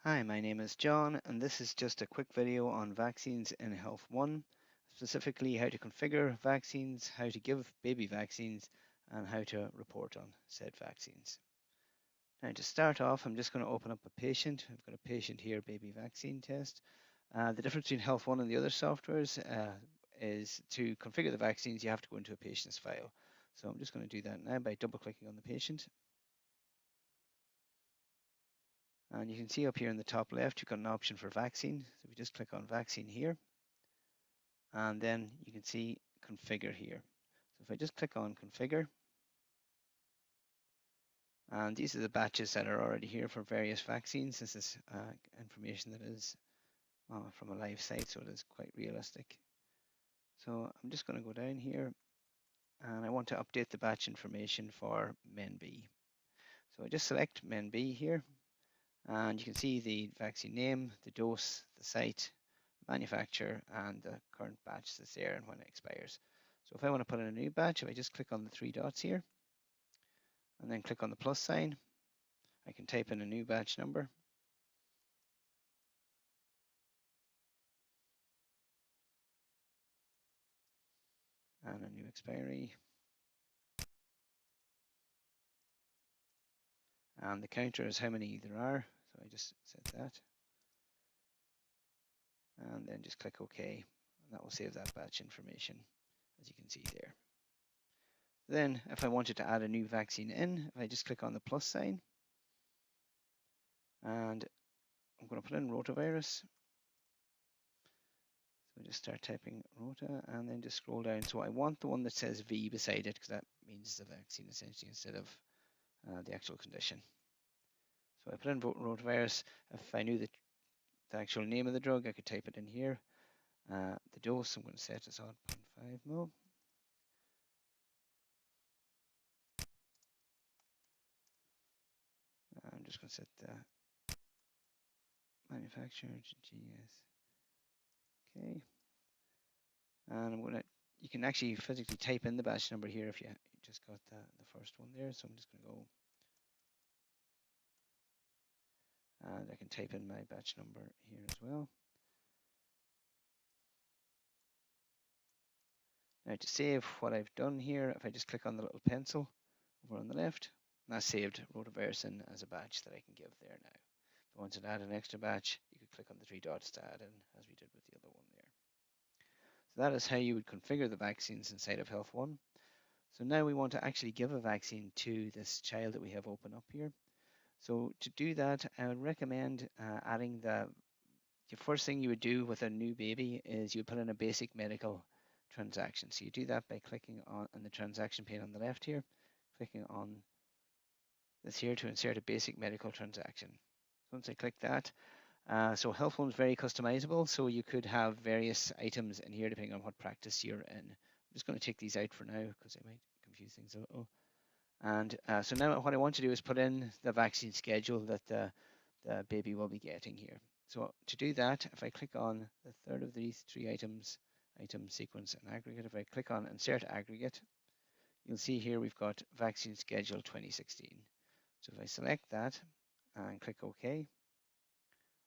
Hi, my name is John, and this is just a quick video on vaccines in HealthOne, specifically how to configure vaccines, how to give baby vaccines, and how to report on said vaccines. Now, to start off, I'm just going to open up a patient. I've got a patient here, baby vaccine test. The difference between HealthOne and the other softwares is to configure the vaccines, you have to go into a patient's file. So I'm just going to do that now by double-clicking on the patient. And you can see up here in the top left, you've got an option for vaccine. So we just click on vaccine here, and then you can see configure here. So if I just click on configure, and these are the batches that are already here for various vaccines. This is information that is from a live site, so it is quite realistic. So I'm just going to go down here, and I want to update the batch information for men B. So I just select men B here, and you can see the vaccine name, the dose, the site, manufacturer, and the current batch that's there and when it expires. So if I want to put in a new batch, if I just click on the three dots here, and then click on the plus sign, I can type in a new batch number. And a new expiry. And the counter is how many there are. So I just set that. And then just click OK. And that will save that batch information, as you can see there. Then if I wanted to add a new vaccine in, if I just click on the plus sign, and I'm going to put in rotavirus. So just start typing rota and then just scroll down. So I want the one that says V beside it because that means the vaccine essentially instead of the actual condition. So I put in rotavirus. If I knew the actual name of the drug, I could type it in here. The dose, I'm going to set this on 0.5 ml. I'm just going to set the manufacturer to GS. Okay. And I'm going to, you can actually physically type in the batch number here if you just got the first one there. So I'm just going to go, and I can type in my batch number here as well. Now to save what I've done here, if I just click on the little pencil over on the left, and that's saved rotavirus in as a batch that I can give there now. If I wanted to add an extra batch, you could click on the three dots to add in, as we did with the other one there. So that is how you would configure the vaccines inside of HealthOne. So now we want to actually give a vaccine to this child that we have open up here. So to do that, I would recommend adding the first thing you would do with a new baby is you would put in a basic medical transaction. So you do that by clicking on the transaction pane on the left here, clicking on this here to insert a basic medical transaction. Once I click that, so HealthOne is very customizable, so you could have various items in here depending on what practice you're in. I'm just going to take these out for now because they might confuse things a little. And so now what I want to do is put in the vaccine schedule that the baby will be getting here. So to do that, if I click on the third of these three items, item, sequence, and aggregate, if I click on insert aggregate, you'll see here we've got vaccine schedule 2016. So if I select that and click OK,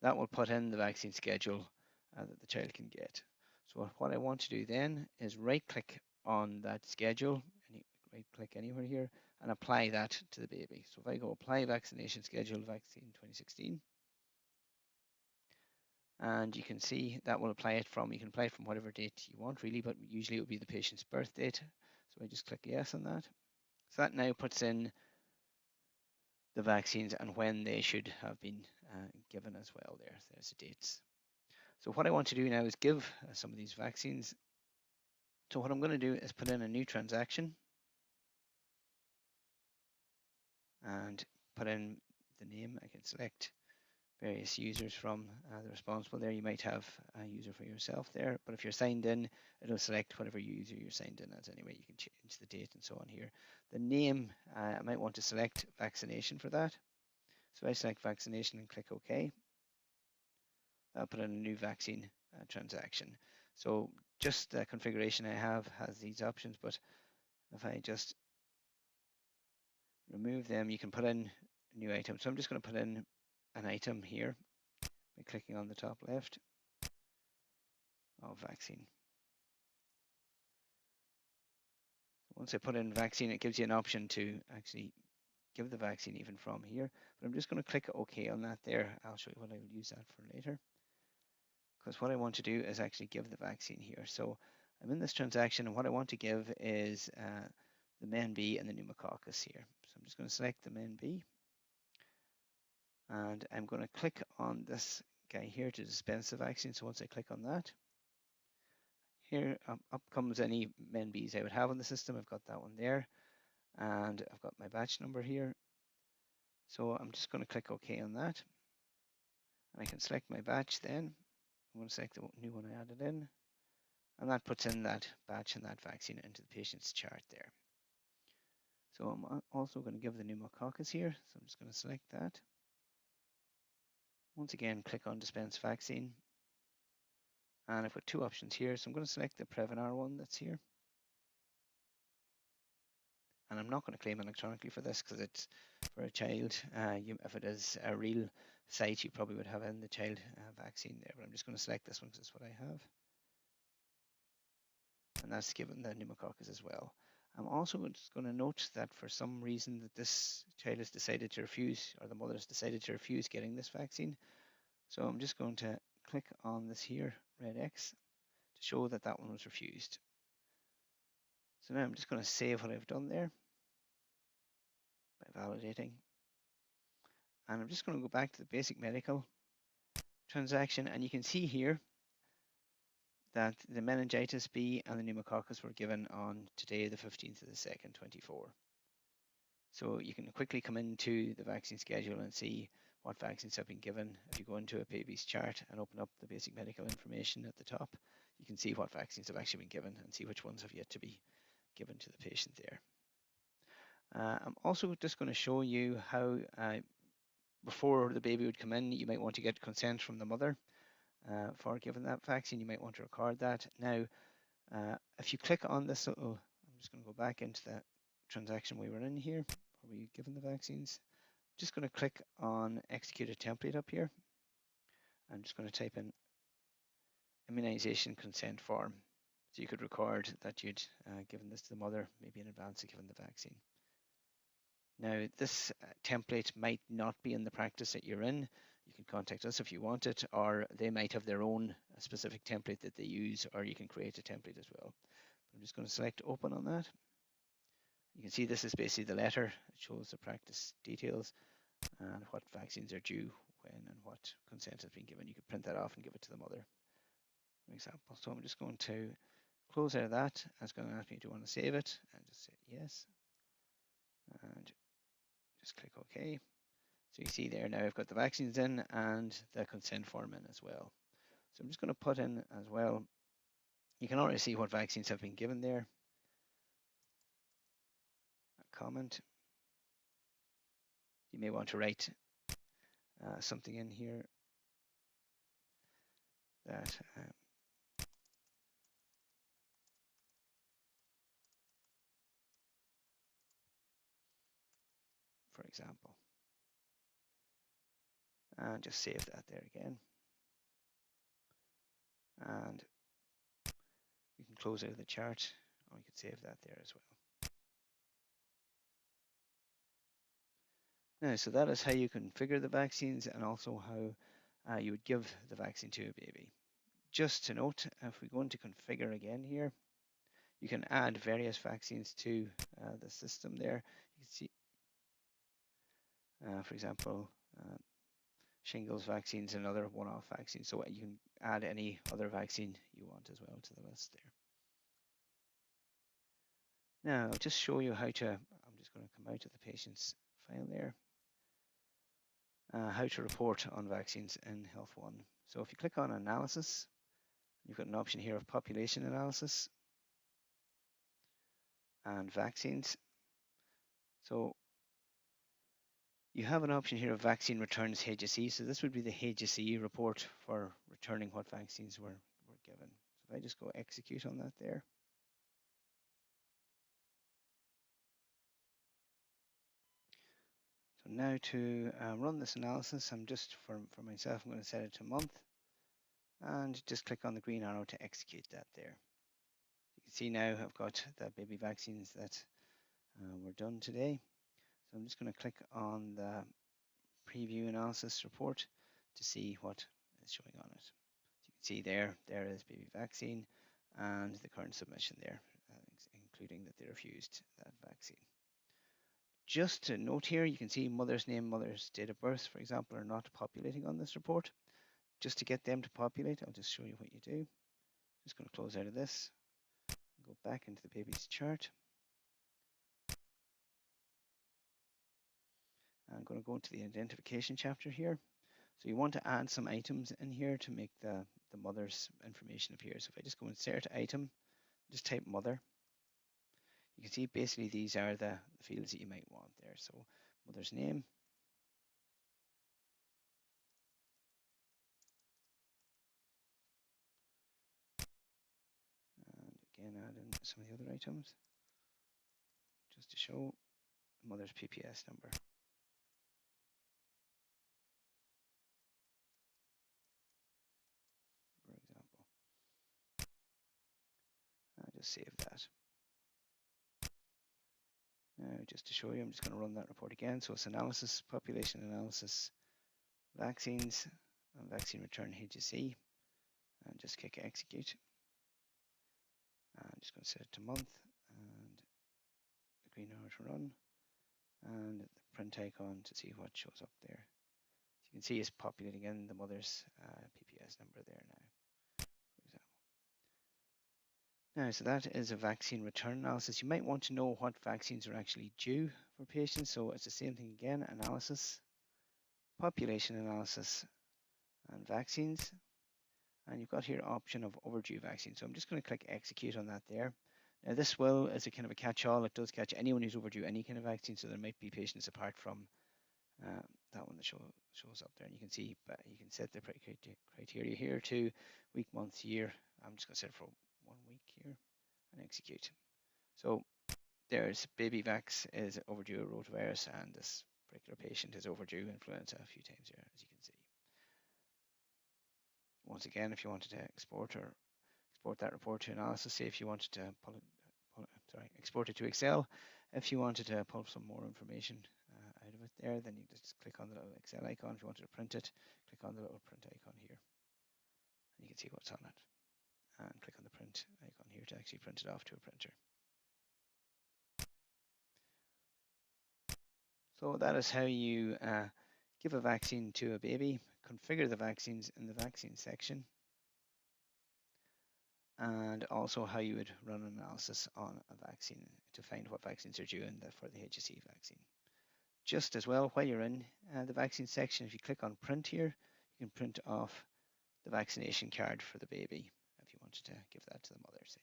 that will put in the vaccine schedule that the child can get. So what I want to do then is right click on that schedule, right click anywhere here, and apply that to the baby. So if I go apply vaccination schedule vaccine 2016, and you can see that will apply it from, you can apply it from whatever date you want really, but usually it would be the patient's birth date. So I just click yes on that. So that now puts in the vaccines and when they should have been given as well there. There's the dates. So what I want to do now is give some of these vaccines. So what I'm going to do is put in a new transaction and put in the name. I can select various users from the responsible there. You might have a user for yourself there, but if you're signed in, it'll select whatever user you're signed in as anyway. You can change the date and so on here. The name, I might want to select vaccination for that. So I select vaccination and click OK. I'll put in a new vaccine transaction. So just the configuration I have has these options, but if I just remove them, you can put in a new item. So I'm just going to put in an item here. by clicking on the top left of vaccine. Once I put in vaccine, it gives you an option to actually give the vaccine even from here. But I'm just going to click OK on that there. I'll show you what I will use that for later. Because what I want to do is actually give the vaccine here. So I'm in this transaction, and what I want to give is the men B and the pneumococcus here. So I'm just going to select the men B, and I'm going to click on this guy here to dispense the vaccine. So once I click on that, here up comes any men Bs I would have on the system. I've got that one there, and I've got my batch number here. So I'm just going to click OK on that, and I can select my batch then. I'm going to select the new one I added in, and that puts in that batch and that vaccine into the patient's chart there. So I'm also going to give the pneumococcus here, so I'm just going to select that. Once again, click on dispense vaccine, and I've got two options here, so I'm going to select the Prevnar one that's here. And I'm not going to claim electronically for this because it's for a child. If it is a real site, you probably would have in the child vaccine there, but I'm just going to select this one because it's what I have. And that's given the pneumococcus as well. I'm also just going to note that for some reason that this child has decided to refuse, or the mother has decided to refuse getting this vaccine. So I'm just going to click on this here, red X, to show that that one was refused. So now I'm just going to save what I've done there by validating. And I'm just going to go back to the basic medical transaction, and you can see here that the meningitis B and the pneumococcus were given on today, the 15th of the 2nd, 24. So you can quickly come into the vaccine schedule and see what vaccines have been given. If you go into a baby's chart and open up the basic medical information at the top, you can see what vaccines have actually been given and see which ones have yet to be given to the patient there. I'm also just going to show you how before the baby would come in, you might want to get consent from the mother for giving that vaccine. You might want to record that. Now, if you click on this little, I'm just going to go back into the transaction we were in here, where we given the vaccines. I'm just going to click on execute a template up here. I'm just going to type in immunization consent form. So you could record that you'd given this to the mother, maybe in advance of giving the vaccine. Now, this template might not be in the practice that you're in. You can contact us if you want it, or they might have their own specific template that they use, or you can create a template as well. I'm just going to select open on that. You can see this is basically the letter. It shows the practice details and what vaccines are due when and what consent has been given. You could print that off and give it to the mother, for example. So I'm just going to close out of that. It's going to ask me, do you want to save it? And just say yes. And just click OK. So you see there now I've got the vaccines in and the consent form in as well. So I'm just going to put in as well, you can already see what vaccines have been given there. A comment. You may want to write something in here that for example, and just save that there again. And we can close out of the chart, or we can save that there as well. Now, so that is how you configure the vaccines and also how you would give the vaccine to a baby. Just to note, if we go into configure again here, you can add various vaccines to the system there. You can see, for example, shingles vaccines and other one-off vaccines. So you can add any other vaccine you want as well to the list there. Now, I'll just show you how to, I'm just going to come out of the patient's file there, how to report on vaccines in HealthOne. So if you click on analysis, you've got an option here of population analysis and vaccines. So you have an option here of vaccine returns HSE. So this would be the HSE report for returning what vaccines were given. So if I just go execute on that there. So So now to run this analysis, I'm just, for myself, I'm going to set it to month and just click on the green arrow to execute that there. You can see now I've got the baby vaccines that were done today. So I'm just going to click on the preview analysis report to see what is showing on it. You can see there is baby vaccine and the current submission there, including that they refused that vaccine. Just to note here, you can see mother's name, mother's date of birth, for example, are not populating on this report. Just to get them to populate, I'll just show you what you do. Just going to close out of this, go back into the baby's chart. I'm going to go into the identification chapter here. So you want to add some items in here to make the mother's information appear. So if I just go insert item, just type mother, you can see basically these are the fields that you might want there. So mother's name, and again add in some of the other items just to show mother's PPS number. For example, and just save that. Now, just to show you, I'm just going to run that report again. So it's analysis, population analysis, vaccines, and vaccine return HSE, and just click execute. I'm just going to set it to month, and the green arrow to run, and the print icon to see what shows up there. So you can see it's populating in the mother's PPS number there now, for example. Now, so that is a vaccine return analysis. You might want to know what vaccines are actually due for patients. So it's the same thing again, analysis, population analysis, and vaccines. And you've got here option of overdue vaccine. So I'm just going to click execute on that there. Now this will, as a kind of a catch-all, it does catch anyone who's overdue any kind of vaccine. So there might be patients apart from that one that shows up there. And you can see, but you can set the criteria here to week, month, year. I'm just going to set it for 1 week here and execute. So there's baby vax is overdue rotavirus, and this particular patient is overdue influenza a few times here, as you can see. Once again, if you wanted to export that report to analysis, say if you wanted to export it to Excel, if you wanted to pull some more information out of it there, then you just click on the little Excel icon. If you wanted to print it, click on the little print icon here, and you can see what's on it. And click on the print icon here to actually print it off to a printer. So that is how you give a vaccine to a baby, configure the vaccines in the vaccine section, and also how you would run an analysis on a vaccine to find what vaccines are due for the HSE vaccine. Just as well, while you're in the vaccine section, if you click on print here, you can print off the vaccination card for the baby if you wanted to give that to the mother, say.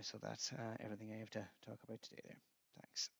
So that's everything I have to talk about today there. Thanks.